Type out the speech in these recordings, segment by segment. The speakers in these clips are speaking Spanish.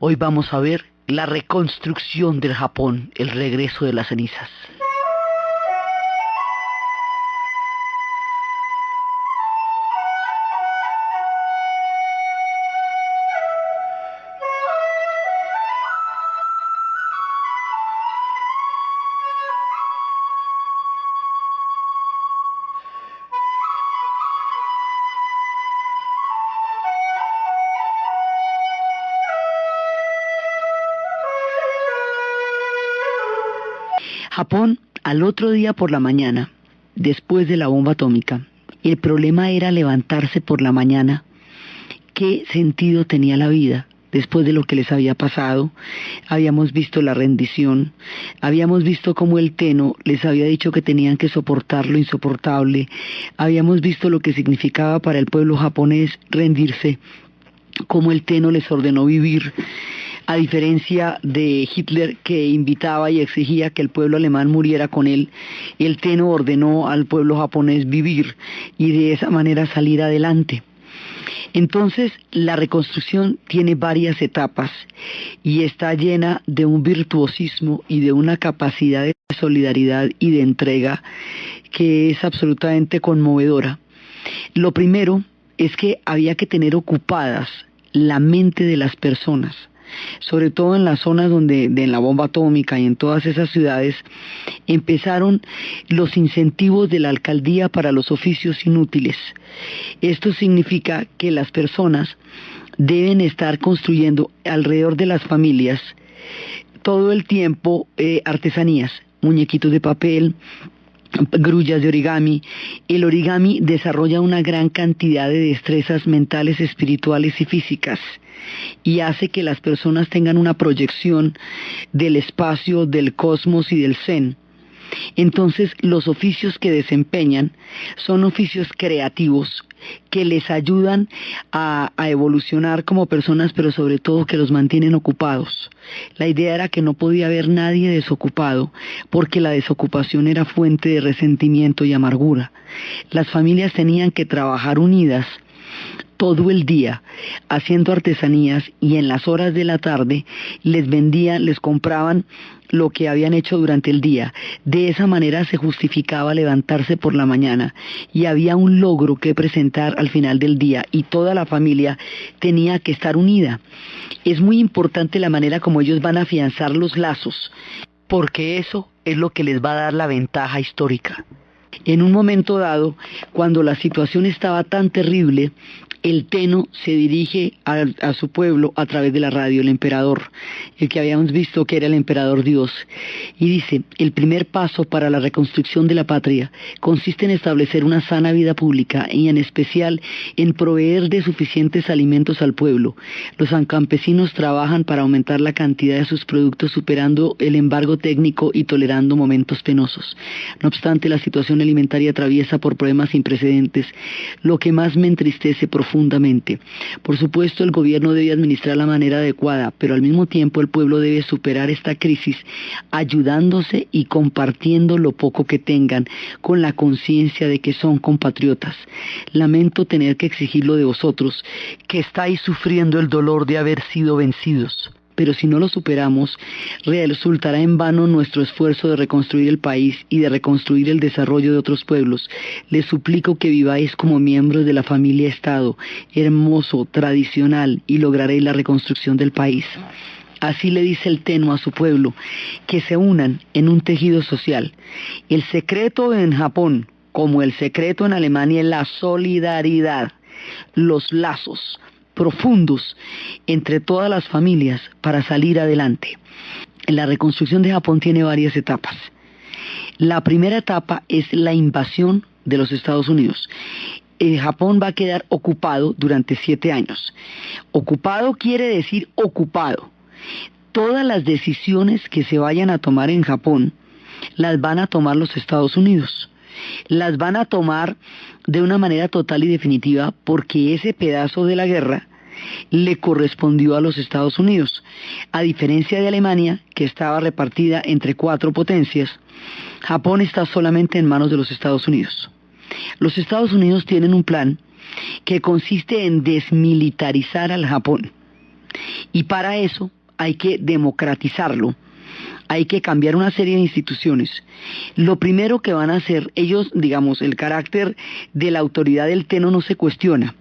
Hoy vamos a ver la reconstrucción del Japón, el regreso de las cenizas. Japón, al otro día por la mañana, después de la bomba atómica, el problema era levantarse por la mañana. ¿Qué sentido tenía la vida? Después de lo que les había pasado, habíamos visto la rendición, habíamos visto cómo el Tenno les había dicho que tenían que soportar lo insoportable, habíamos visto lo que significaba para el pueblo japonés rendirse, cómo el Tenno les ordenó vivir, a diferencia de Hitler, que invitaba y exigía que el pueblo alemán muriera con él. El Tenno ordenó al pueblo japonés vivir y de esa manera salir adelante. Entonces, la reconstrucción tiene varias etapas y está llena de un virtuosismo y de una capacidad de solidaridad y de entrega que es absolutamente conmovedora. Lo primero es que había que tener ocupadas la mente de las personas, sobre todo en las zonas donde en la bomba atómica y en todas esas ciudades empezaron los incentivos de la alcaldía para los oficios inútiles. Esto significa que las personas deben estar construyendo alrededor de las familias todo el tiempo artesanías, muñequitos de papel, grullas de origami. El origami desarrolla una gran cantidad de destrezas mentales, espirituales y físicas y hace que las personas tengan una proyección del espacio, del cosmos y del zen. Entonces, los oficios que desempeñan son oficios creativos que les ayudan a evolucionar como personas, pero sobre todo que los mantienen ocupados. La idea era que no podía haber nadie desocupado, porque la desocupación era fuente de resentimiento y amargura. Las familias tenían que trabajar unidas todo el día haciendo artesanías y en las horas de la tarde les vendían, les compraban lo que habían hecho durante el día. De esa manera se justificaba levantarse por la mañana y había un logro que presentar al final del día y toda la familia tenía que estar unida. Es muy importante la manera como ellos van a afianzar los lazos, porque eso es lo que les va a dar la ventaja histórica. En un momento dado, cuando la situación estaba tan terrible, el Tenno se dirige a su pueblo a través de la radio, el emperador, el que habíamos visto que era el emperador Dios, y dice: el primer paso para la reconstrucción de la patria consiste en establecer una sana vida pública y en especial en proveer de suficientes alimentos al pueblo. Los campesinos trabajan para aumentar la cantidad de sus productos superando el embargo técnico y tolerando momentos penosos. No obstante, la situación alimentaria atraviesa por problemas sin precedentes, lo que más me entristece profundamente. Por supuesto, el gobierno debe administrar la manera adecuada, pero al mismo tiempo el pueblo debe superar esta crisis ayudándose y compartiendo lo poco que tengan, con la conciencia de que son compatriotas. Lamento tener que exigirlo de vosotros, que estáis sufriendo el dolor de haber sido vencidos. Pero si no lo superamos, resultará en vano nuestro esfuerzo de reconstruir el país y de reconstruir el desarrollo de otros pueblos. Les suplico que viváis como miembros de la familia Estado, hermoso, tradicional, y lograréis la reconstrucción del país. Así le dice el Tenno a su pueblo, que se unan en un tejido social. El secreto en Japón, como el secreto en Alemania, es la solidaridad, los lazos profundos entre todas las familias para salir adelante. La reconstrucción de Japón tiene varias etapas. La primera etapa es la invasión de los Estados Unidos. Japón va a quedar ocupado durante 7 años. Ocupado quiere decir ocupado. Todas las decisiones que se vayan a tomar en Japón las van a tomar los Estados Unidos. Las van a tomar de una manera total y definitiva porque ese pedazo de la guerra le correspondió a los Estados Unidos. A diferencia de Alemania, que estaba repartida entre 4 potencias, Japón está solamente en manos de los Estados Unidos. Los Estados Unidos tienen un plan que consiste en desmilitarizar al Japón. Y para eso hay que democratizarlo, hay que cambiar una serie de instituciones. Lo primero que van a hacer ellos, digamos, el carácter de la autoridad del Teno no se cuestiona,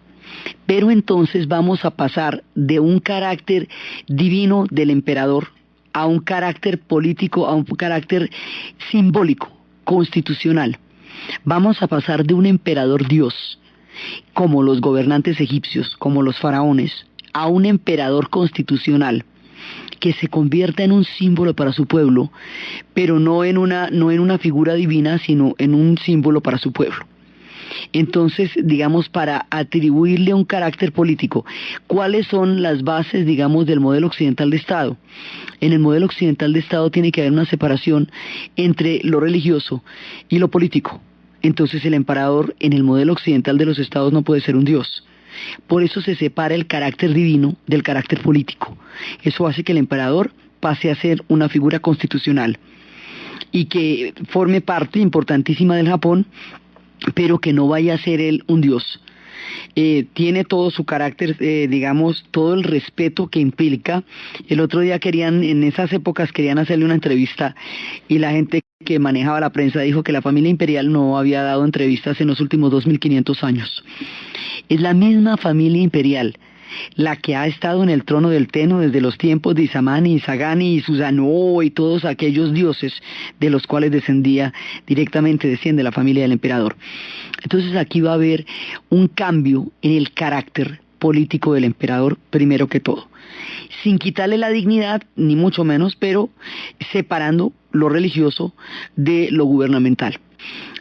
pero entonces vamos a pasar de un carácter divino del emperador a un carácter político, a un carácter simbólico, constitucional. Vamos a pasar de un emperador Dios, como los gobernantes egipcios, como los faraones, a un emperador constitucional que se convierta en un símbolo para su pueblo, pero no en una figura divina, sino en un símbolo para su pueblo. Entonces, digamos, para atribuirle un carácter político, ¿cuáles son las bases, digamos, del modelo occidental de Estado? En el modelo occidental de Estado tiene que haber una separación entre lo religioso y lo político. Entonces el emperador en el modelo occidental de los estados no puede ser un dios. Por eso se separa el carácter divino del carácter político. Eso hace que el emperador pase a ser una figura constitucional y que forme parte importantísima del Japón, pero que no vaya a ser él un dios. Tiene todo su carácter, digamos, todo el respeto que implica. El otro día en esas épocas querían hacerle una entrevista y la gente que manejaba la prensa dijo que la familia imperial no había dado entrevistas en los últimos 2500 años. Es la misma familia imperial la que ha estado en el trono del Teno desde los tiempos de Isamani, Isagani y Susanoo y todos aquellos dioses de los cuales desciende la familia del emperador. Entonces aquí va a haber un cambio en el carácter político del emperador primero que todo, sin quitarle la dignidad, ni mucho menos, pero separando lo religioso de lo gubernamental.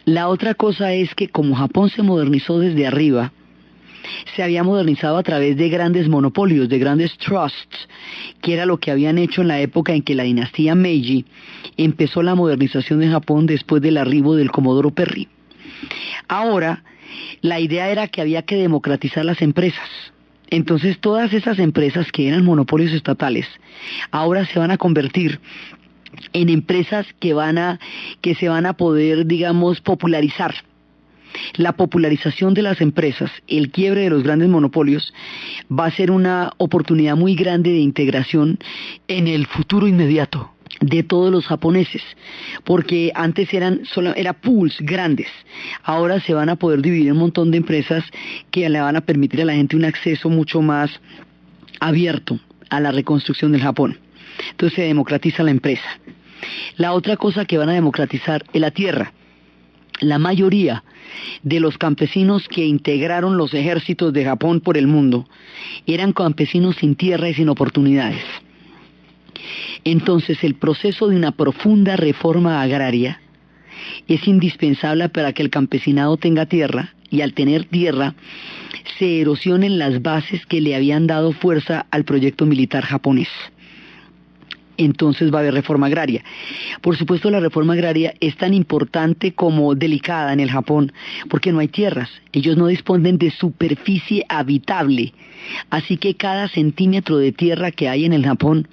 La otra cosa es que como Japón se modernizó desde arriba, se había modernizado a través de grandes monopolios, de grandes trusts, que era lo que habían hecho en la época en que la dinastía Meiji empezó la modernización de Japón después del arribo del Comodoro Perry. Ahora, la idea era que había que democratizar las empresas. Entonces todas esas empresas que eran monopolios estatales, ahora se van a convertir en empresas que se van a poder, digamos, popularizar. La popularización de las empresas, el quiebre de los grandes monopolios, va a ser una oportunidad muy grande de integración en el futuro inmediato de todos los japoneses, porque antes eran pools grandes, ahora se van a poder dividir un montón de empresas que le van a permitir a la gente un acceso mucho más abierto a la reconstrucción del Japón. Entonces se democratiza la empresa. La otra cosa que van a democratizar es la tierra. La mayoría de los campesinos que integraron los ejércitos de Japón por el mundo eran campesinos sin tierra y sin oportunidades. Entonces el proceso de una profunda reforma agraria es indispensable para que el campesinado tenga tierra, y al tener tierra se erosionen las bases que le habían dado fuerza al proyecto militar japonés. Entonces va a haber reforma agraria. Por supuesto, la reforma agraria es tan importante como delicada en el Japón, porque no hay tierras, ellos no disponen de superficie habitable, así que cada centímetro de tierra que hay en el Japón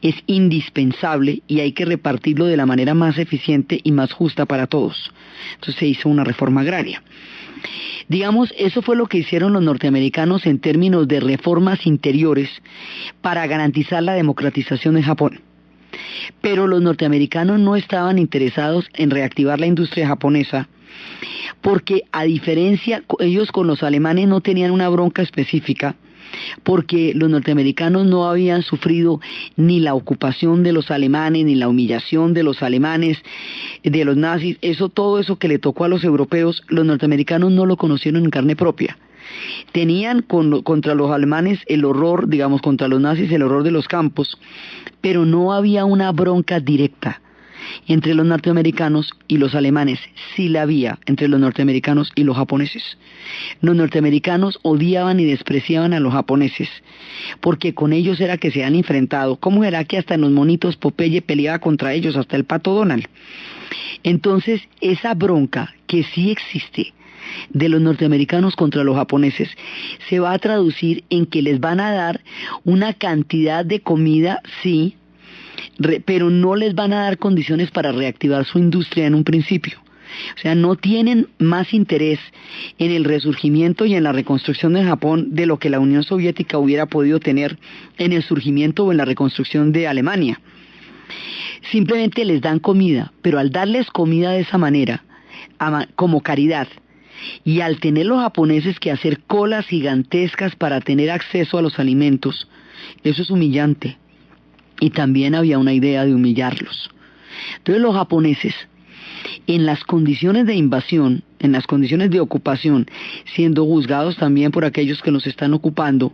es indispensable y hay que repartirlo de la manera más eficiente y más justa para todos. Entonces se hizo una reforma agraria. Digamos, eso fue lo que hicieron los norteamericanos en términos de reformas interiores para garantizar la democratización de Japón. Pero los norteamericanos no estaban interesados en reactivar la industria japonesa porque, a diferencia, ellos con los alemanes no tenían una bronca específica, porque los norteamericanos no habían sufrido ni la ocupación de los alemanes, ni la humillación de los alemanes, de los nazis. Todo eso que le tocó a los europeos, los norteamericanos no lo conocieron en carne propia. Tenían contra los alemanes el horror, digamos, contra los nazis el horror de los campos, pero no había una bronca directa entre los norteamericanos y los alemanes. Sí la había entre los norteamericanos y los japoneses. Los norteamericanos odiaban y despreciaban a los japoneses, porque con ellos era que se han enfrentado. ¿Cómo era que hasta en los monitos Popeye peleaba contra ellos, hasta el Pato Donald? Entonces, esa bronca que sí existe de los norteamericanos contra los japoneses se va a traducir en que les van a dar una cantidad de comida, sí, pero no les van a dar condiciones para reactivar su industria en un principio. O sea, no tienen más interés en el resurgimiento y en la reconstrucción de Japón de lo que la Unión Soviética hubiera podido tener en el surgimiento o en la reconstrucción de Alemania. Simplemente les dan comida, pero al darles comida de esa manera, como caridad, y al tener los japoneses que hacer colas gigantescas para tener acceso a los alimentos, eso es humillante. Y también había una idea de humillarlos. Entonces los japoneses, en las condiciones de invasión, en las condiciones de ocupación, siendo juzgados también por aquellos que los están ocupando,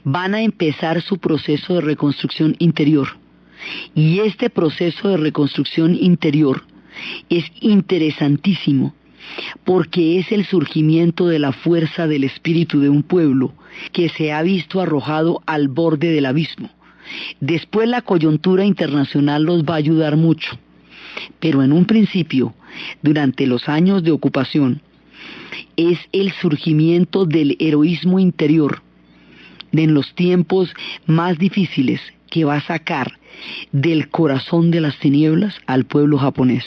van a empezar su proceso de reconstrucción interior. Y este proceso de reconstrucción interior es interesantísimo, porque es el surgimiento de la fuerza del espíritu de un pueblo que se ha visto arrojado al borde del abismo. Después la coyuntura internacional los va a ayudar mucho, pero en un principio, durante los años de ocupación, es el surgimiento del heroísmo interior en los tiempos más difíciles que va a sacar del corazón de las tinieblas al pueblo japonés.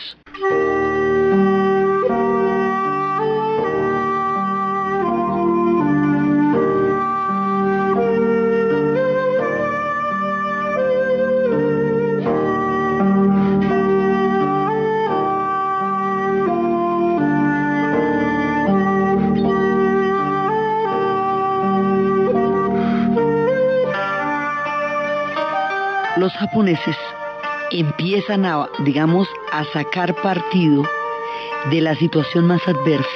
Los japoneses empiezan a sacar partido de la situación más adversa,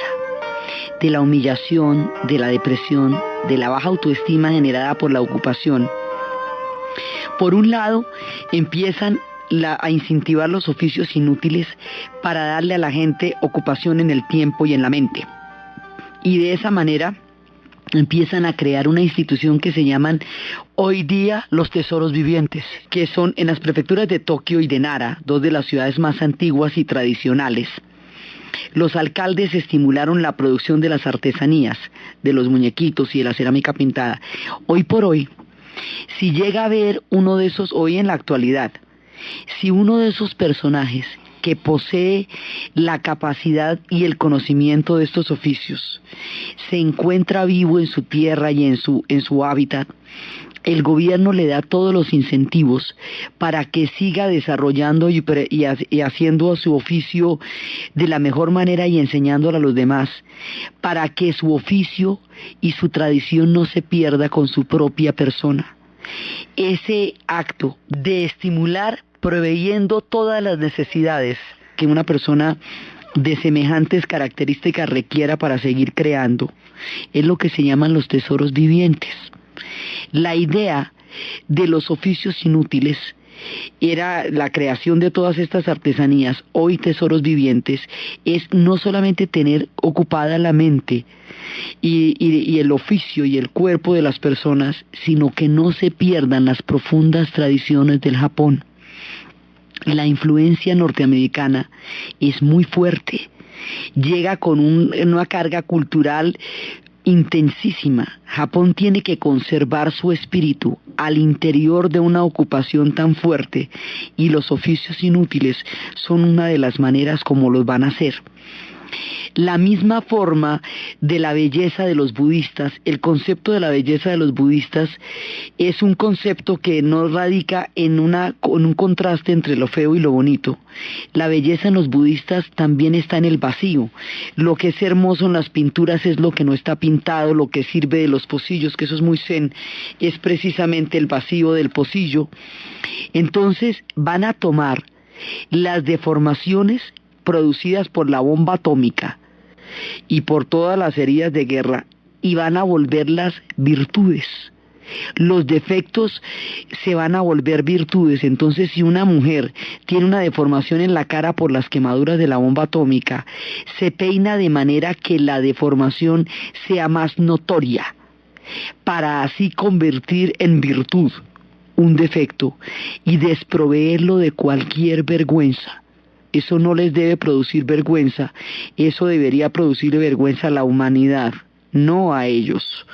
de la humillación, de la depresión, de la baja autoestima generada por la ocupación. Por un lado, empiezan a incentivar los oficios inútiles para darle a la gente ocupación en el tiempo y en la mente. Y de esa manera empiezan a crear una institución que se llaman hoy día los tesoros vivientes, que son en las prefecturas de Tokio y de Nara, dos de las ciudades más antiguas y tradicionales. Los alcaldes estimularon la producción de las artesanías, de los muñequitos y de la cerámica pintada. Hoy por hoy, si llega a ver uno de esos, hoy en la actualidad, si uno de esos personajes que posee la capacidad y el conocimiento de estos oficios se encuentra vivo en su tierra y en su hábitat, el gobierno le da todos los incentivos para que siga desarrollando y haciendo su oficio de la mejor manera y enseñándolo a los demás, para que su oficio y su tradición no se pierda con su propia persona. Ese acto de estimular proveyendo todas las necesidades que una persona de semejantes características requiera para seguir creando, es lo que se llaman los tesoros vivientes. La idea de los oficios inútiles era la creación de todas estas artesanías, hoy tesoros vivientes, es no solamente tener ocupada la mente y el oficio y el cuerpo de las personas, sino que no se pierdan las profundas tradiciones del Japón. La influencia norteamericana es muy fuerte, llega con una carga cultural intensísima. Japón tiene que conservar su espíritu al interior de una ocupación tan fuerte y los oficios inútiles son una de las maneras como los van a hacer. La misma forma de la belleza de los budistas, el concepto de la belleza de los budistas es un concepto que no radica en un contraste entre lo feo y lo bonito. La belleza en los budistas también está en el vacío. Lo que es hermoso en las pinturas es lo que no está pintado, lo que sirve de los pocillos, que eso es muy zen, es precisamente el vacío del pocillo. Entonces van a tomar las deformaciones producidas por la bomba atómica y por todas las heridas de guerra y van a volverlas virtudes. Los defectos se van a volver virtudes. Entonces, si una mujer tiene una deformación en la cara por las quemaduras de la bomba atómica, se peina de manera que la deformación sea más notoria, para así convertir en virtud un defecto y desproveerlo de cualquier vergüenza. Eso no les debe producir vergüenza, eso debería producirle vergüenza a la humanidad, no a ellos.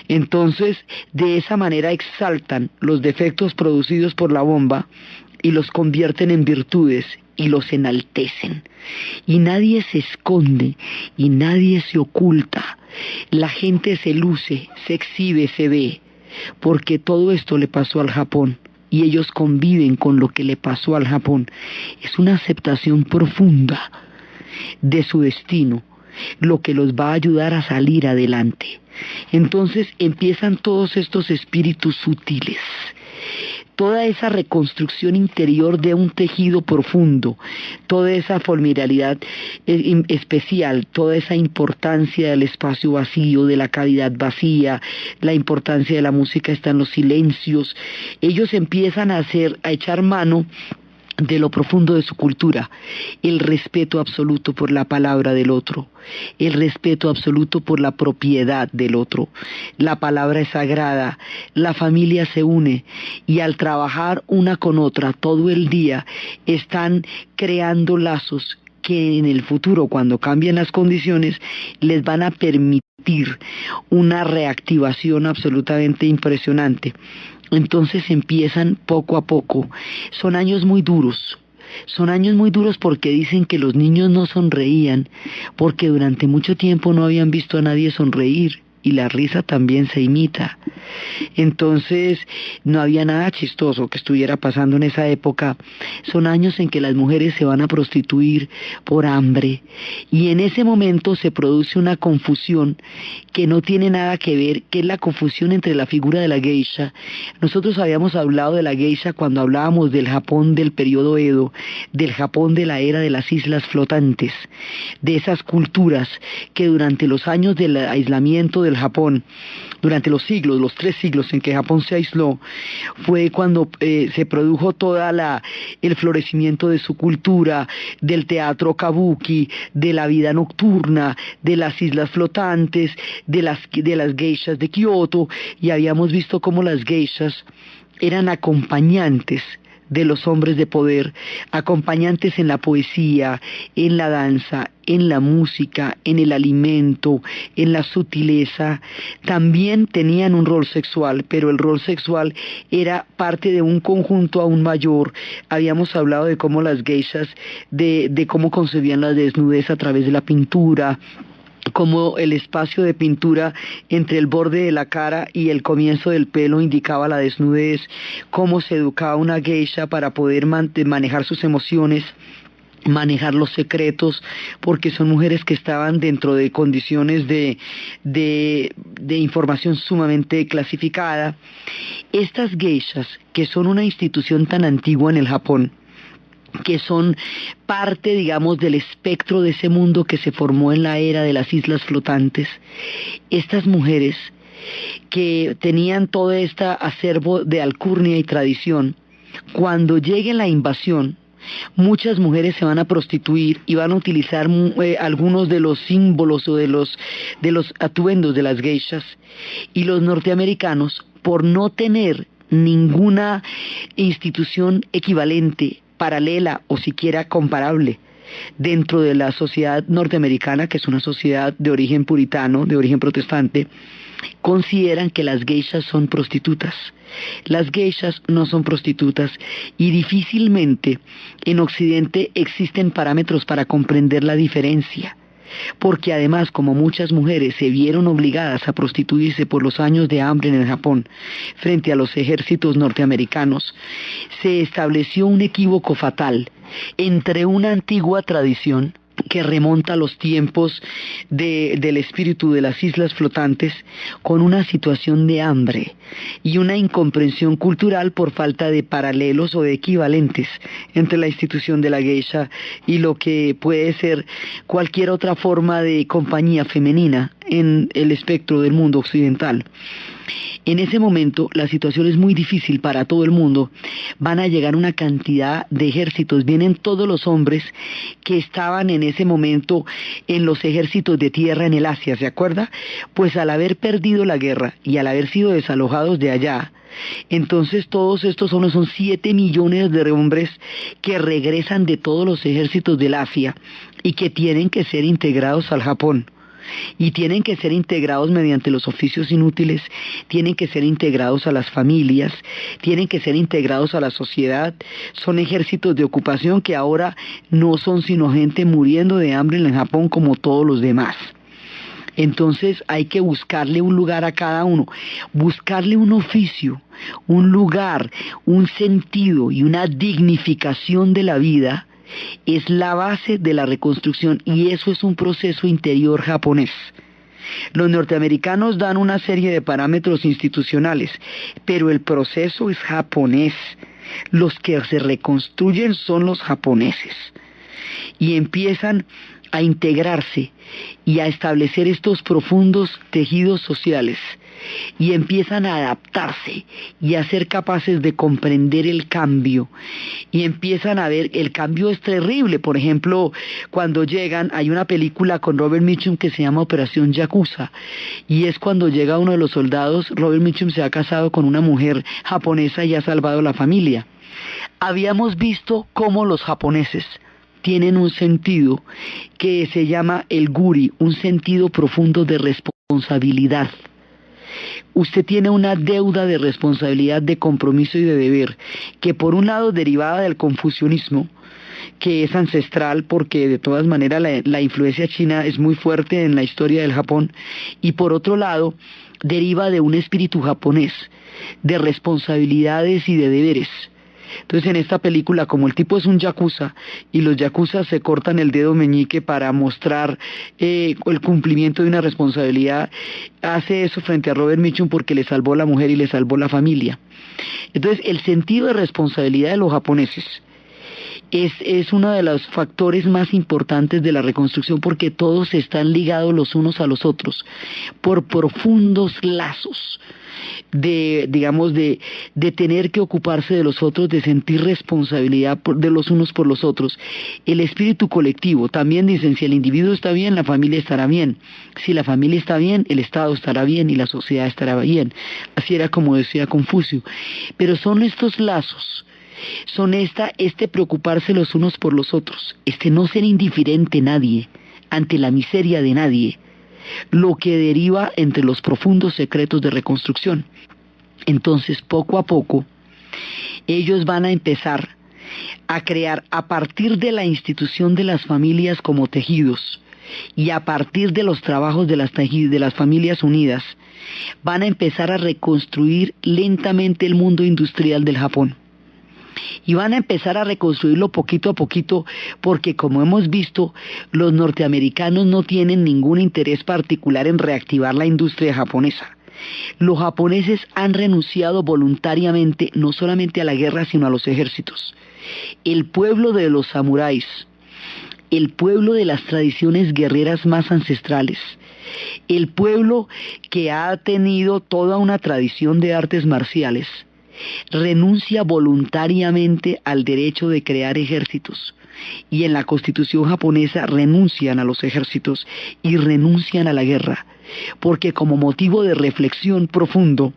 Entonces, de esa manera exaltan los defectos producidos por la bomba y los convierten en virtudes y los enaltecen. Y nadie se esconde y nadie se oculta. La gente se luce, se exhibe, se ve, porque todo esto le pasó al Japón y ellos conviven con lo que le pasó al Japón. Es una aceptación profunda de su destino, lo que los va a ayudar a salir adelante. Entonces empiezan todos estos espíritus sutiles, toda esa reconstrucción interior de un tejido profundo, toda esa familiaridad especial, toda esa importancia del espacio vacío, de la cavidad vacía, la importancia de la música está en los silencios. Ellos empiezan a echar mano de lo profundo de su cultura, el respeto absoluto por la palabra del otro, el respeto absoluto por la propiedad del otro. La palabra es sagrada, la familia se une y al trabajar una con otra todo el día están creando lazos que en el futuro, cuando cambien las condiciones, les van a permitir una reactivación absolutamente impresionante. Entonces empiezan poco a poco. Son años muy duros. Son años muy duros porque dicen que los niños no sonreían, porque durante mucho tiempo no habían visto a nadie sonreír. Y la risa también se imita. Entonces no había nada chistoso que estuviera pasando en esa época. Son años en que las mujeres se van a prostituir por hambre y en ese momento se produce una confusión que no tiene nada que ver, que es la confusión entre la figura de la geisha. Nosotros habíamos hablado de la geisha cuando hablábamos del Japón del periodo Edo, del Japón de la era de las islas flotantes, de esas culturas que durante los años del aislamiento del Japón, durante los 3 siglos en que Japón se aisló, fue cuando se produjo el florecimiento de su cultura, del teatro kabuki, de la vida nocturna, de las islas flotantes, de las geishas de Kioto, y habíamos visto cómo las geishas eran acompañantes de los hombres de poder, acompañantes en la poesía, en la danza, en la música, en el alimento, en la sutileza. También tenían un rol sexual, pero el rol sexual era parte de un conjunto aún mayor. Habíamos hablado de cómo las geishas, de cómo concebían la desnudez a través de la pintura, como el espacio de pintura entre el borde de la cara y el comienzo del pelo indicaba la desnudez, cómo se educaba una geisha para poder manejar sus emociones, manejar los secretos, porque son mujeres que estaban dentro de condiciones de información sumamente clasificada. Estas geishas, que son una institución tan antigua en el Japón, que son parte, digamos, del espectro de ese mundo que se formó en la era de las islas flotantes. Estas mujeres que tenían todo este acervo de alcurnia y tradición, cuando llegue la invasión, muchas mujeres se van a prostituir y van a utilizar algunos de los símbolos o de los atuendos de las geishas, y los norteamericanos, por no tener ninguna institución equivalente, paralela o siquiera comparable dentro de la sociedad norteamericana, que es una sociedad de origen puritano, de origen protestante, consideran que las geishas son prostitutas. Las geishas no son prostitutas y difícilmente en Occidente existen parámetros para comprender la diferencia. Porque además, como muchas mujeres se vieron obligadas a prostituirse por los años de hambre en el Japón frente a los ejércitos norteamericanos, se estableció un equívoco fatal entre una antigua tradición que remonta a los tiempos del espíritu de las islas flotantes, con una situación de hambre y una incomprensión cultural por falta de paralelos o de equivalentes entre la institución de la geisha y lo que puede ser cualquier otra forma de compañía femenina en el espectro del mundo occidental. En ese momento la situación es muy difícil para todo el mundo. Van a llegar una cantidad de ejércitos, vienen todos los hombres que estaban en ese momento en los ejércitos de tierra en el Asia, ¿se acuerda? Pues al haber perdido la guerra y al haber sido desalojados de allá, entonces todos estos hombres, son 7 millones de hombres que regresan de todos los ejércitos del Asia y que tienen que ser integrados al Japón. y tienen que ser integrados mediante los oficios inútiles, tienen que ser integrados a las familias, tienen que ser integrados a la sociedad. Son ejércitos de ocupación que ahora no son sino gente muriendo de hambre en Japón como todos los demás. Entonces hay que buscarle un lugar a cada uno, buscarle un oficio, un lugar, un sentido y una dignificación de la vida es la base de la reconstrucción, y eso es un proceso interior japonés. Los norteamericanos dan una serie de parámetros institucionales, pero el proceso es japonés. Los que se reconstruyen son los japoneses y empiezan a integrarse y a establecer estos profundos tejidos sociales, y empiezan a adaptarse y a ser capaces de comprender el cambio, y empiezan a ver, el cambio es terrible. Por ejemplo, cuando llegan, hay una película con Robert Mitchum que se llama Operación Yakuza, y es cuando llega uno de los soldados. Robert Mitchum se ha casado con una mujer japonesa y ha salvado la familia. Habíamos visto cómo los japoneses tienen un sentido que se llama el guri, un sentido profundo de responsabilidad. Usted tiene una deuda de responsabilidad, de compromiso y de deber, que por un lado derivada del confucianismo, que es ancestral porque de todas maneras la influencia china es muy fuerte en la historia del Japón, y por otro lado deriva de un espíritu japonés, de responsabilidades y de deberes. Entonces en esta película, como el tipo es un yakuza y los yakuzas se cortan el dedo meñique para mostrar el cumplimiento de una responsabilidad, hace eso frente a Robert Mitchum porque le salvó la mujer y le salvó la familia. Entonces el sentido de responsabilidad de los japoneses es uno de los factores más importantes de la reconstrucción, porque todos están ligados los unos a los otros por profundos lazos de tener que ocuparse de los otros, de sentir responsabilidad de los unos por los otros. El espíritu colectivo, también dicen, si el individuo está bien, la familia estará bien. Si la familia está bien, el Estado estará bien y la sociedad estará bien. Así era como decía Confucio. Pero son estos lazos, son este preocuparse los unos por los otros, no ser indiferente a nadie, ante la miseria de nadie, lo que deriva entre los profundos secretos de reconstrucción. Entonces, poco a poco, ellos van a empezar a crear, a partir de la institución de las familias como tejidos, y a partir de los trabajos de las familias unidas, van a empezar a reconstruir lentamente el mundo industrial del Japón. Y van a empezar a reconstruirlo poquito a poquito, porque como hemos visto, los norteamericanos no tienen ningún interés particular en reactivar la industria japonesa. Los japoneses han renunciado voluntariamente no solamente a la guerra, sino a los ejércitos. El pueblo de los samuráis, el pueblo de las tradiciones guerreras más ancestrales, el pueblo que ha tenido toda una tradición de artes marciales, renuncia voluntariamente al derecho de crear ejércitos, y en la constitución japonesa renuncian a los ejércitos y renuncian a la guerra, porque como motivo de reflexión profundo,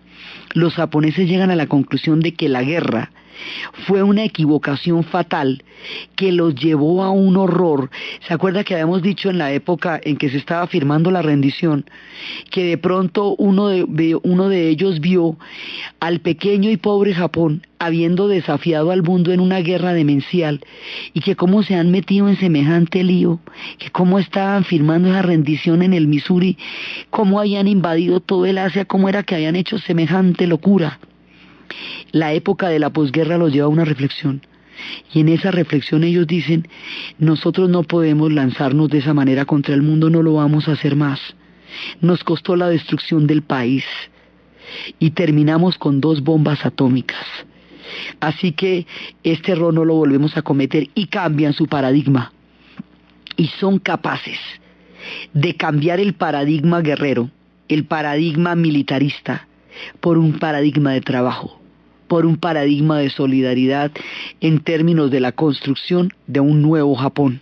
los japoneses llegan a la conclusión de que la guerra fue una equivocación fatal que los llevó a un horror. ¿Se acuerda que habíamos dicho en la época en que se estaba firmando la rendición, que de pronto uno de ellos vio al pequeño y pobre Japón habiendo desafiado al mundo en una guerra demencial, y que cómo se han metido en semejante lío, que cómo estaban firmando esa rendición en el Missouri, cómo habían invadido todo el Asia, cómo era que habían hecho semejante locura? La época de la posguerra los lleva a una reflexión, y en esa reflexión ellos dicen: nosotros no podemos lanzarnos de esa manera contra el mundo, no lo vamos a hacer más. Nos costó la destrucción del país y terminamos con 2 bombas atómicas, así que este error no lo volvemos a cometer, y cambian su paradigma, y son capaces de cambiar el paradigma guerrero, el paradigma militarista, por un paradigma de trabajo, por un paradigma de solidaridad en términos de la construcción de un nuevo Japón.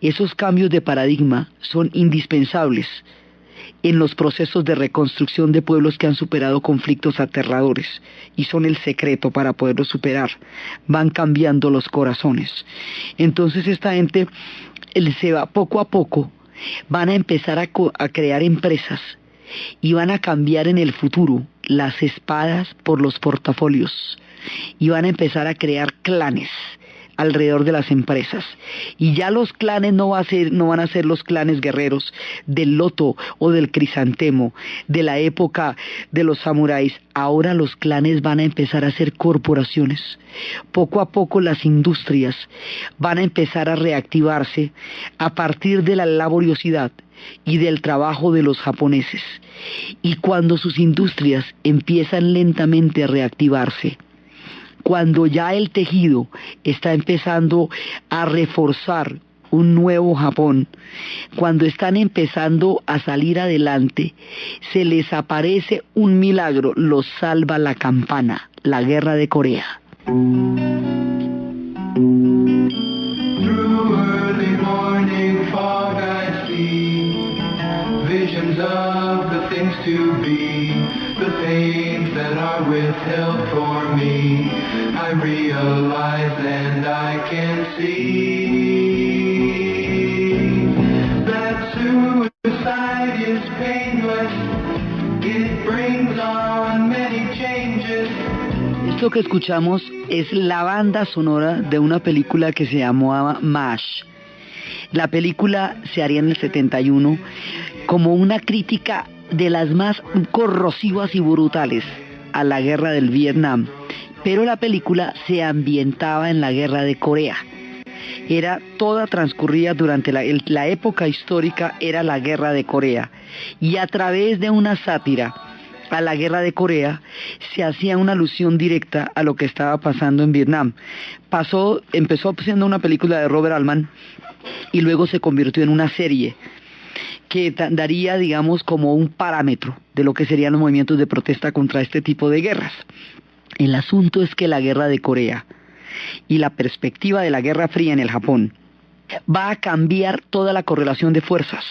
Esos cambios de paradigma son indispensables en los procesos de reconstrucción de pueblos que han superado conflictos aterradores, y son el secreto para poderlos superar. Van cambiando los corazones. Entonces esta gente se va poco a poco van a empezar a crear empresas y van a cambiar en el futuro las espadas por los portafolios y van a empezar a crear clanes alrededor de las empresas. Y ya los clanes no van a ser los clanes guerreros del loto o del crisantemo, de la época de los samuráis. Ahora los clanes van a empezar a ser corporaciones. Poco a poco las industrias van a empezar a reactivarse a partir de la laboriosidad y del trabajo de los japoneses. Y cuando sus industrias empiezan lentamente a reactivarse, cuando ya el tejido está empezando a reforzar un nuevo Japón, cuando están empezando a salir adelante, se les aparece un milagro, los salva la campana, la guerra de Corea. Visions of the things to be, the pains that are withheld for me, I realize and I can see that suicide is painless, it brings on many changes. Esto que escuchamos es la banda sonora de una película que se llamaba MASH. La película se haría en el 71 como una crítica de las más corrosivas y brutales a la guerra del Vietnam, pero la película se ambientaba en la guerra de Corea. Era toda transcurrida durante la época histórica, era la guerra de Corea, y a través de una sátira a la guerra de Corea se hacía una alusión directa a lo que estaba pasando en Vietnam. Empezó siendo una película de Robert Altman y luego se convirtió en una serie que daría, digamos, como un parámetro de lo que serían los movimientos de protesta contra este tipo de guerras. El asunto es que la guerra de Corea y la perspectiva de la Guerra Fría en el Japón va a cambiar toda la correlación de fuerzas,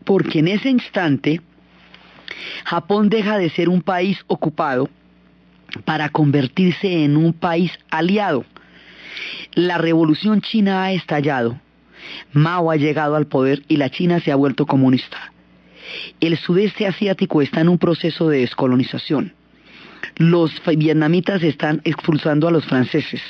porque en ese instante Japón deja de ser un país ocupado para convertirse en un país aliado. La revolución china ha estallado, Mao ha llegado al poder y la China se ha vuelto comunista. El sudeste asiático está en un proceso de descolonización. Los vietnamitas están expulsando a los franceses,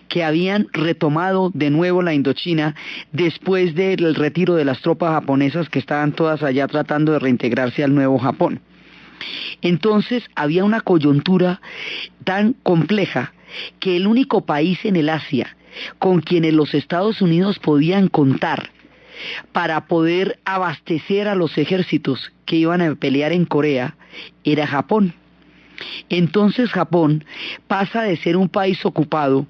que habían retomado de nuevo la Indochina después del retiro de las tropas japonesas que estaban todas allá tratando de reintegrarse al nuevo Japón. Entonces había una coyuntura tan compleja que el único país en el Asia con quienes los Estados Unidos podían contar para poder abastecer a los ejércitos que iban a pelear en Corea era Japón. Entonces Japón pasa de ser un país ocupado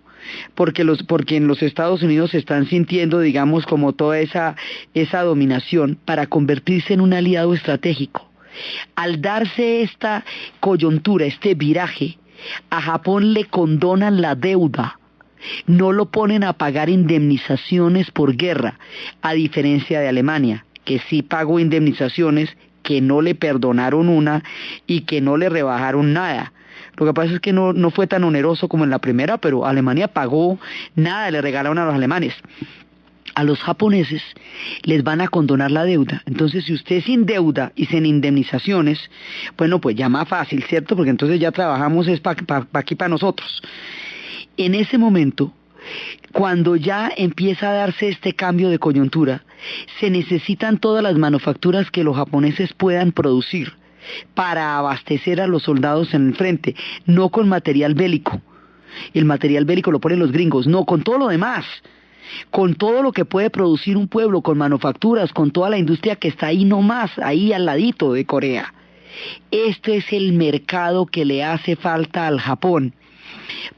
porque en los Estados Unidos se están sintiendo, digamos, como toda esa dominación, para convertirse en un aliado estratégico. Al darse esta coyuntura, este viraje, a Japón le condonan la deuda, no lo ponen a pagar indemnizaciones por guerra, a diferencia de Alemania, que sí pagó indemnizaciones, que no le perdonaron una y que no le rebajaron nada. Lo que pasa es que no fue tan oneroso como en la primera, pero Alemania pagó nada, le regalaron a los alemanes. A los japoneses les van a condonar la deuda. Entonces, si usted sin deuda y sin indemnizaciones, bueno, pues ya más fácil, ¿cierto? Porque entonces ya trabajamos es aquí para nosotros. En ese momento, cuando ya empieza a darse este cambio de coyuntura, se necesitan todas las manufacturas que los japoneses puedan producir para abastecer a los soldados en el frente, no con material bélico. El material bélico lo ponen los gringos, no, con todo lo demás. Con todo lo que puede producir un pueblo, con manufacturas, con toda la industria que está ahí nomás, ahí al ladito de Corea. Este es el mercado que le hace falta al Japón,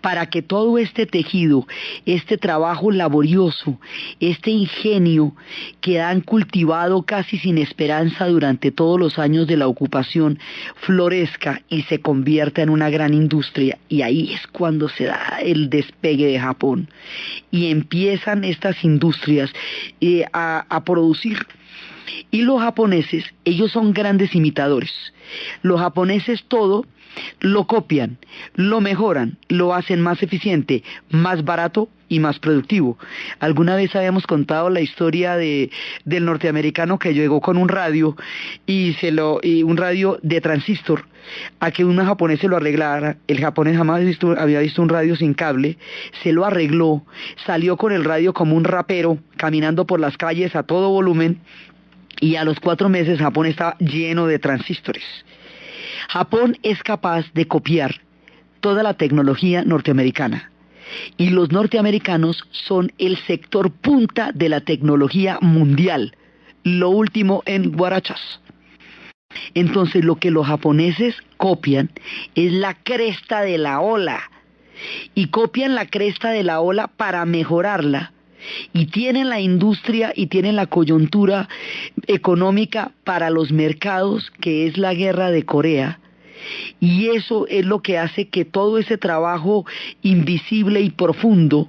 para que todo este tejido, este trabajo laborioso, este ingenio que han cultivado casi sin esperanza durante todos los años de la ocupación, florezca y se convierta en una gran industria. Y ahí es cuando se da el despegue de Japón y empiezan estas industrias a producir. Y los japoneses, ellos son grandes imitadores. Los japoneses todo lo copian, lo mejoran, lo hacen más eficiente, más barato y más productivo. Alguna vez habíamos contado la historia del norteamericano que llegó con un radio y un radio de transistor a que un japonés se lo arreglara. El japonés jamás había visto un radio sin cable, se lo arregló, salió con el radio como un rapero, caminando por las calles a todo volumen, y a los 4 meses Japón estaba lleno de transistores. Japón es capaz de copiar toda la tecnología norteamericana. Y los norteamericanos son el sector punta de la tecnología mundial, lo último en guarachas. Entonces lo que los japoneses copian es la cresta de la ola, y copian la cresta de la ola para mejorarla, y tienen la industria y tienen la coyuntura económica para los mercados, que es la guerra de Corea. Y eso es lo que hace que todo ese trabajo invisible y profundo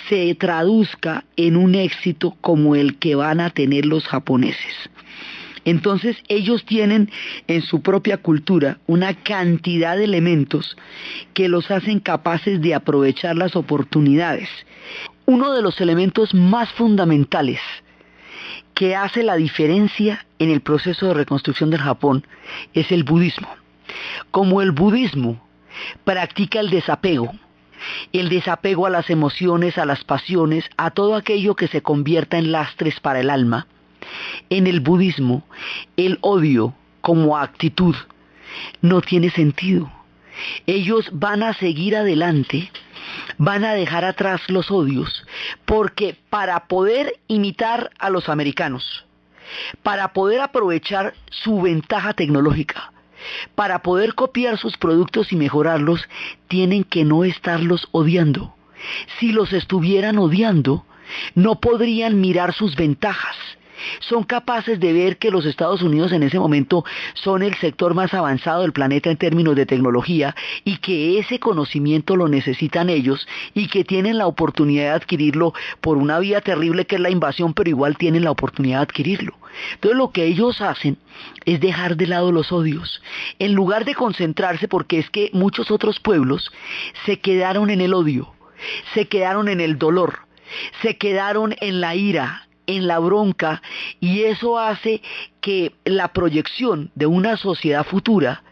se traduzca en un éxito como el que van a tener los japoneses. Entonces ellos tienen en su propia cultura una cantidad de elementos que los hacen capaces de aprovechar las oportunidades. Uno de los elementos más fundamentales que hace la diferencia en el proceso de reconstrucción del Japón es el budismo. Como el budismo practica el desapego a las emociones, a las pasiones, a todo aquello que se convierta en lastres para el alma, en el budismo el odio como actitud no tiene sentido. Ellos van a seguir adelante, van a dejar atrás los odios, porque para poder imitar a los americanos, para poder aprovechar su ventaja tecnológica, para poder copiar sus productos y mejorarlos, tienen que no estarlos odiando. Si los estuvieran odiando, no podrían mirar sus ventajas. Son capaces de ver que los Estados Unidos en ese momento son el sector más avanzado del planeta en términos de tecnología, y que ese conocimiento lo necesitan ellos, y que tienen la oportunidad de adquirirlo por una vía terrible que es la invasión, pero igual tienen la oportunidad de adquirirlo. Entonces lo que ellos hacen es dejar de lado los odios, en lugar de concentrarse, porque es que muchos otros pueblos se quedaron en el odio, se quedaron en el dolor, se quedaron en la ira, en la bronca, y eso hace que la proyección de una sociedad futura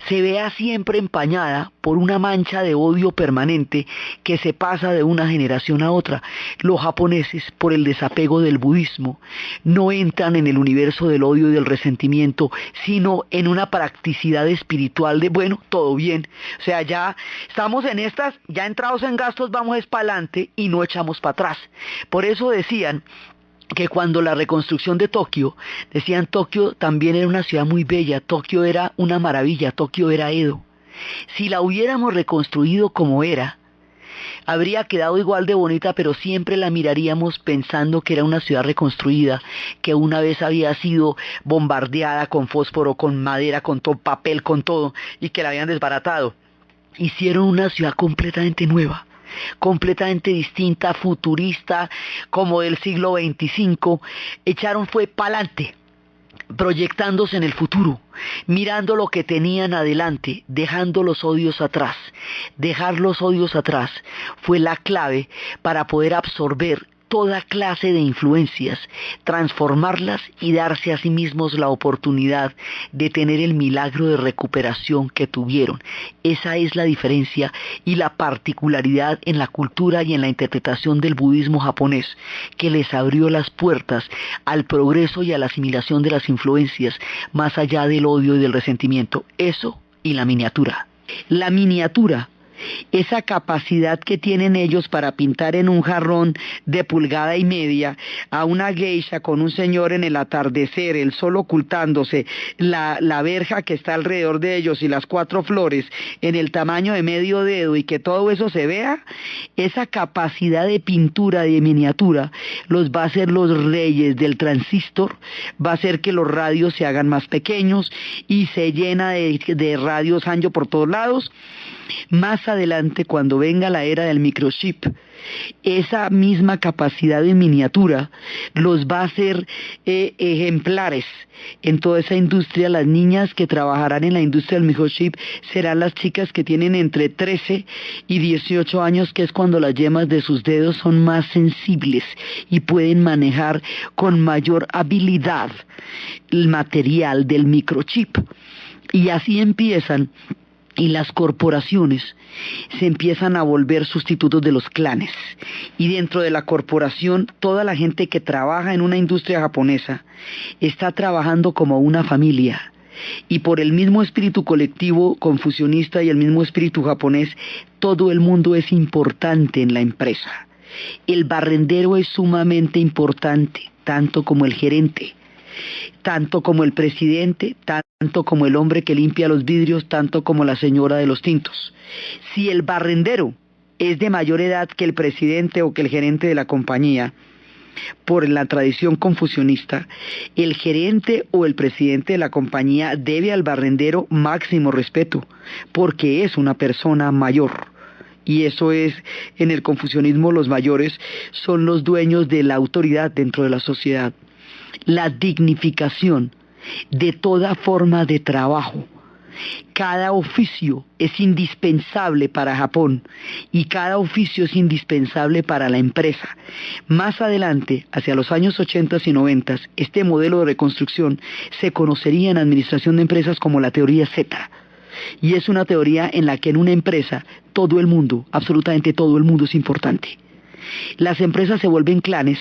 se vea siempre empañada por una mancha de odio permanente que se pasa de una generación a otra. Los japoneses, por el desapego del budismo, no entran en el universo del odio y del resentimiento, sino en una practicidad espiritual de, bueno, todo bien, o sea, ya estamos en estas, ya entrados en gastos, vamos para adelante y no echamos para atrás. Por eso decían que cuando la reconstrucción de Tokio, decían Tokio también era una ciudad muy bella, Tokio era una maravilla, Tokio era Edo. Si la hubiéramos reconstruido como era, habría quedado igual de bonita, pero siempre la miraríamos pensando que era una ciudad reconstruida, que una vez había sido bombardeada con fósforo, con madera, con todo papel, con todo, y que la habían desbaratado. Hicieron una ciudad completamente nueva, completamente distinta, futurista, como del siglo XXV, echaron fue pa'lante, proyectándose en el futuro, mirando lo que tenían adelante, dejando los odios atrás. Dejar los odios atrás fue la clave para poder absorber toda clase de influencias, transformarlas y darse a sí mismos la oportunidad de tener el milagro de recuperación que tuvieron. Esa es la diferencia y la particularidad en la cultura y en la interpretación del budismo japonés, que les abrió las puertas al progreso y a la asimilación de las influencias más allá del odio y del resentimiento. Eso y la miniatura. La miniatura, esa capacidad que tienen ellos para pintar en un jarrón de 1,5 pulgadas a una geisha con un señor en el atardecer, el sol ocultándose, la verja que está alrededor de ellos y las 4 flores en el tamaño de medio dedo, y que todo eso se vea, esa capacidad de pintura, de miniatura, los va a hacer los reyes del transistor, va a hacer que los radios se hagan más pequeños y se llena de radios ancho por todos lados. Más adelante, cuando venga la era del microchip, esa misma capacidad de miniatura los va a hacer ejemplares en toda esa industria. Las niñas que trabajarán en la industria del microchip serán las chicas que tienen entre 13 y 18 años, que es cuando las yemas de sus dedos son más sensibles y pueden manejar con mayor habilidad el material del microchip. Y así empiezan. Y las corporaciones se empiezan a volver sustitutos de los clanes. Y dentro de la corporación, toda la gente que trabaja en una industria japonesa está trabajando como una familia. Y por el mismo espíritu colectivo confucionista y el mismo espíritu japonés, todo el mundo es importante en la empresa. El barrendero es sumamente importante, tanto como el gerente, tanto como el presidente, tanto como el hombre que limpia los vidrios, tanto como la señora de los tintos. Si el barrendero es de mayor edad que el presidente o que el gerente de la compañía, por la tradición confucionista, el gerente o el presidente de la compañía debe al barrendero máximo respeto, porque es una persona mayor. Y eso es, en el confucianismo, los mayores son los dueños de la autoridad dentro de la sociedad. La dignificación de toda forma de trabajo. Cada oficio es indispensable para Japón y cada oficio es indispensable para la empresa. Más adelante, hacia los años 80 y 90, este modelo de reconstrucción se conocería en administración de empresas como la teoría Z. Y es una teoría en la que en una empresa todo el mundo, absolutamente todo el mundo es importante. Las empresas se vuelven clanes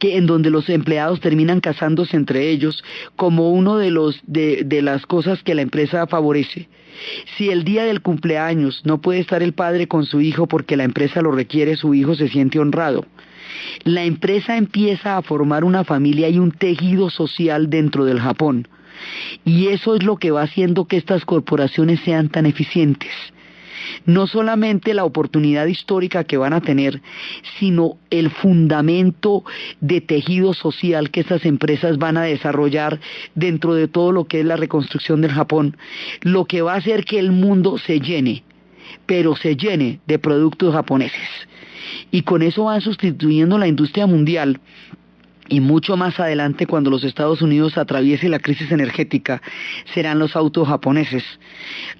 en donde los empleados terminan casándose entre ellos como uno de las cosas que la empresa favorece. Si el día del cumpleaños no puede estar el padre con su hijo porque la empresa lo requiere, su hijo se siente honrado. La empresa empieza a formar una familia y un tejido social dentro del Japón. Y eso es lo que va haciendo que estas corporaciones sean tan eficientes. No solamente la oportunidad histórica que van a tener, sino el fundamento de tejido social que estas empresas van a desarrollar dentro de todo lo que es la reconstrucción del Japón, lo que va a hacer que el mundo se llene, pero se llene de productos japoneses. Y con eso van sustituyendo la industria mundial. Y mucho más adelante, cuando los Estados Unidos atraviese la crisis energética, serán los autos japoneses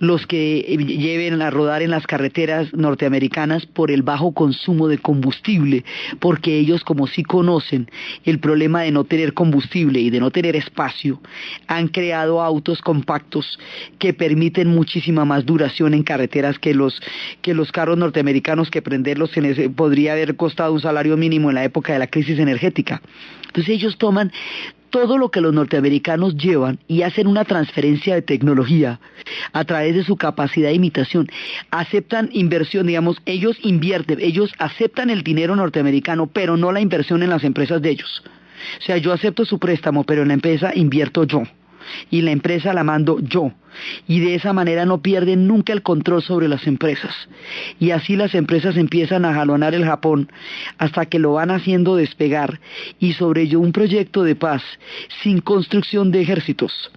los que lleven a rodar en las carreteras norteamericanas por el bajo consumo de combustible, porque ellos, como sí conocen el problema de no tener combustible y de no tener espacio, han creado autos compactos que permiten muchísima más duración en carreteras que los carros norteamericanos, que prenderlos podría haber costado un salario mínimo en la época de la crisis energética. Entonces ellos toman todo lo que los norteamericanos llevan y hacen una transferencia de tecnología a través de su capacidad de imitación. Aceptan inversión, digamos, ellos invierten, ellos aceptan el dinero norteamericano, pero no la inversión en las empresas de ellos. O sea, yo acepto su préstamo, pero en la empresa invierto yo. Y la empresa la mando yo. Y de esa manera no pierden nunca el control sobre las empresas. Y así las empresas empiezan a jalonar el Japón hasta que lo van haciendo despegar, y sobre ello un proyecto de paz sin construcción de ejércitos,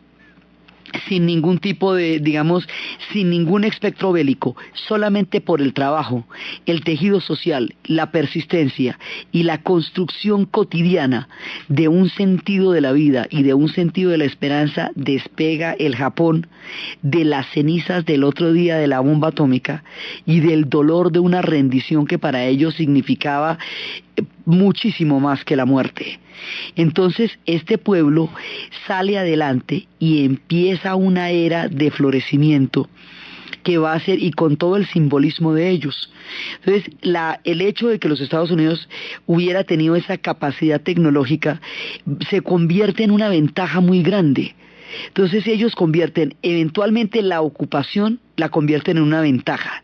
sin ningún tipo de, digamos, sin ningún espectro bélico, solamente por el trabajo, el tejido social, la persistencia y la construcción cotidiana de un sentido de la vida y de un sentido de la esperanza, despega el Japón de las cenizas del otro día de la bomba atómica y del dolor de una rendición que para ellos significaba muchísimo más que la muerte. Entonces este pueblo sale adelante y empieza una era de florecimiento que va a ser, y con todo el simbolismo de ellos. Entonces el hecho de que los Estados Unidos hubiera tenido esa capacidad tecnológica se convierte en una ventaja muy grande. Entonces ellos convierten eventualmente la ocupación, la convierten en una ventaja,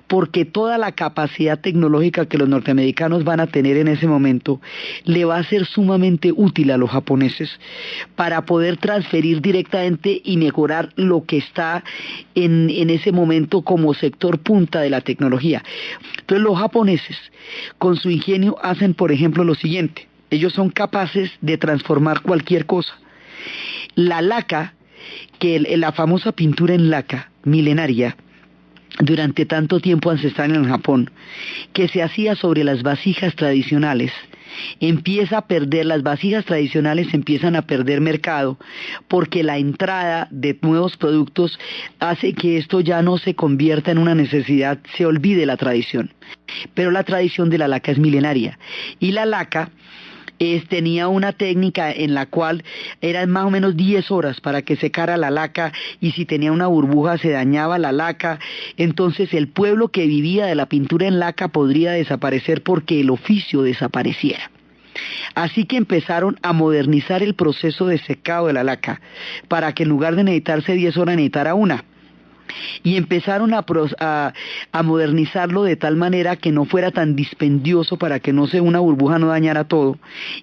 porque toda la capacidad tecnológica que los norteamericanos van a tener en ese momento le va a ser sumamente útil a los japoneses para poder transferir directamente y mejorar lo que está en ese momento como sector punta de la tecnología. Entonces los japoneses, con su ingenio, hacen, por ejemplo, lo siguiente: ellos son capaces de transformar cualquier cosa. La laca, la famosa pintura en laca milenaria, durante tanto tiempo ancestral en el Japón, que se hacía sobre las vasijas tradicionales, las vasijas tradicionales empiezan a perder mercado porque la entrada de nuevos productos hace que esto ya no se convierta en una necesidad, se olvide la tradición. Pero la tradición de la laca es milenaria, y la laca tenía una técnica en la cual eran más o menos 10 horas para que secara la laca, y si tenía una burbuja se dañaba la laca. Entonces el pueblo que vivía de la pintura en laca podría desaparecer porque el oficio desapareciera. Así que empezaron a modernizar el proceso de secado de la laca para que en lugar de necesitarse 10 horas necesitara una. Y empezaron a modernizarlo de tal manera que no fuera tan dispendioso, para que una burbuja no dañara todo,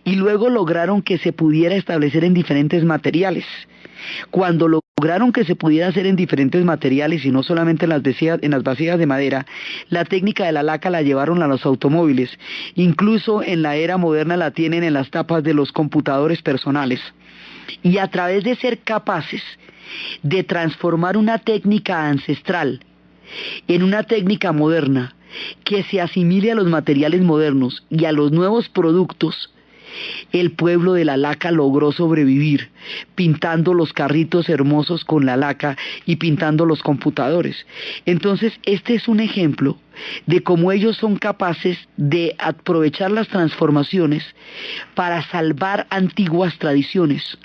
y luego lograron que se pudiera establecer en diferentes materiales. Cuando lograron que se pudiera hacer en diferentes materiales y no solamente en las vasijas de madera, la técnica de la laca la llevaron a los automóviles. Incluso en la era moderna la tienen en las tapas de los computadores personales. Y a través de ser capaces de transformar una técnica ancestral en una técnica moderna que se asimile a los materiales modernos y a los nuevos productos, el pueblo de la laca logró sobrevivir, pintando los carritos hermosos con la laca y pintando los computadores. Entonces, este es un ejemplo de cómo ellos son capaces de aprovechar las transformaciones para salvar antiguas tradiciones.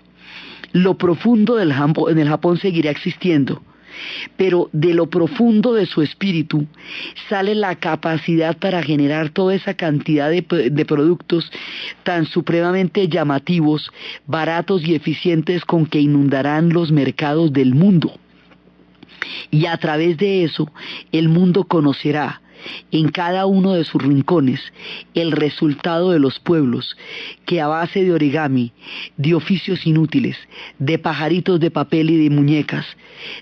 Lo profundo en el Japón seguirá existiendo, pero de lo profundo de su espíritu sale la capacidad para generar toda esa cantidad de productos tan supremamente llamativos, baratos y eficientes, con que inundarán los mercados del mundo. Y a través de eso, el mundo conocerá en cada uno de sus rincones el resultado de los pueblos que a base de origami, de oficios inútiles, de pajaritos de papel y de muñecas,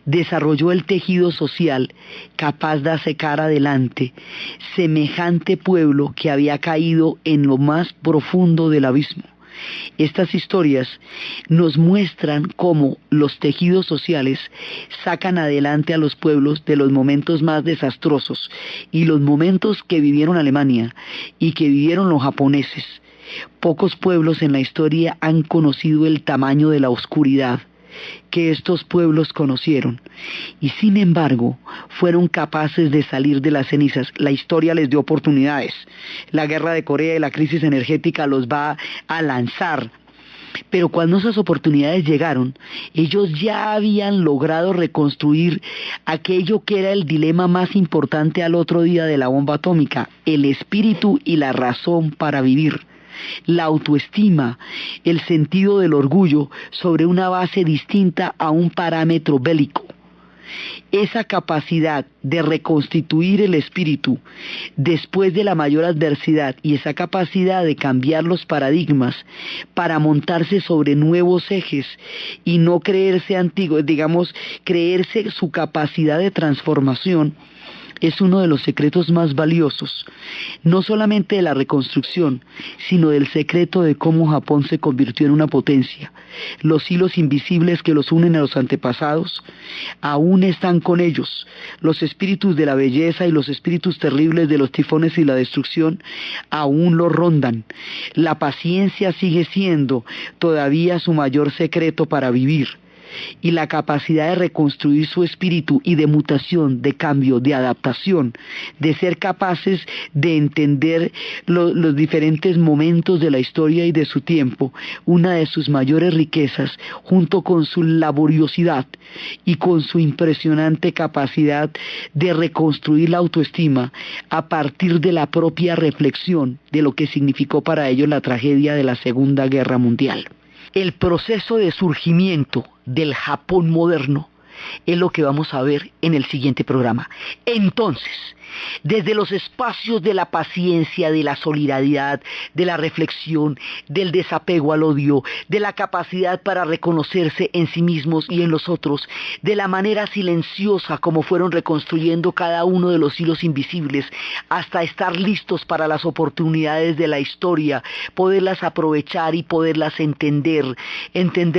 desarrolló el tejido social capaz de sacar adelante semejante pueblo que había caído en lo más profundo del abismo. Estas historias nos muestran cómo los tejidos sociales sacan adelante a los pueblos de los momentos más desastrosos, y los momentos que vivieron Alemania y que vivieron los japoneses. Pocos pueblos en la historia han conocido el tamaño de la oscuridad que estos pueblos conocieron, y sin embargo fueron capaces de salir de las cenizas. La historia les dio oportunidades. La guerra de Corea y la crisis energética los va a lanzar, pero cuando esas oportunidades llegaron, ellos ya habían logrado reconstruir aquello que era el dilema más importante al otro día de la bomba atómica: el espíritu y la razón para vivir. La autoestima, el sentido del orgullo sobre una base distinta a un parámetro bélico. Esa capacidad de reconstituir el espíritu después de la mayor adversidad, y esa capacidad de cambiar los paradigmas para montarse sobre nuevos ejes y no creerse antiguos, creerse su capacidad de transformación, es uno de los secretos más valiosos, no solamente de la reconstrucción, sino del secreto de cómo Japón se convirtió en una potencia. Los hilos invisibles que los unen a los antepasados aún están con ellos. Los espíritus de la belleza y los espíritus terribles de los tifones y la destrucción aún los rondan. La paciencia sigue siendo todavía su mayor secreto para vivir. Y la capacidad de reconstruir su espíritu y de mutación, de cambio, de adaptación, de ser capaces de entender los diferentes momentos de la historia y de su tiempo, una de sus mayores riquezas, junto con su laboriosidad y con su impresionante capacidad de reconstruir la autoestima a partir de la propia reflexión de lo que significó para ellos la tragedia de la Segunda Guerra Mundial. El proceso de surgimiento del Japón moderno es lo que vamos a ver en el siguiente programa. Entonces, desde los espacios de la paciencia, de la solidaridad, de la reflexión, del desapego al odio, de la capacidad para reconocerse en sí mismos y en los otros, de la manera silenciosa como fueron reconstruyendo cada uno de los hilos invisibles, hasta estar listos para las oportunidades de la historia, poderlas aprovechar y poderlas entender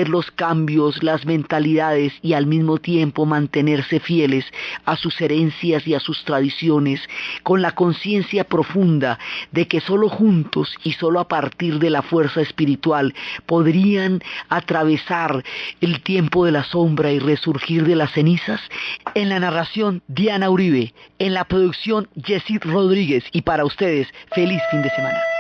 los cambios, las mentalidades y al mismo tiempo mantenerse fieles a sus herencias y a sus tradiciones, con la conciencia profunda de que solo juntos y solo a partir de la fuerza espiritual podrían atravesar el tiempo de la sombra y resurgir de las cenizas. En la narración, Diana Uribe, en la producción, Yesid Rodríguez, y para ustedes, feliz fin de semana.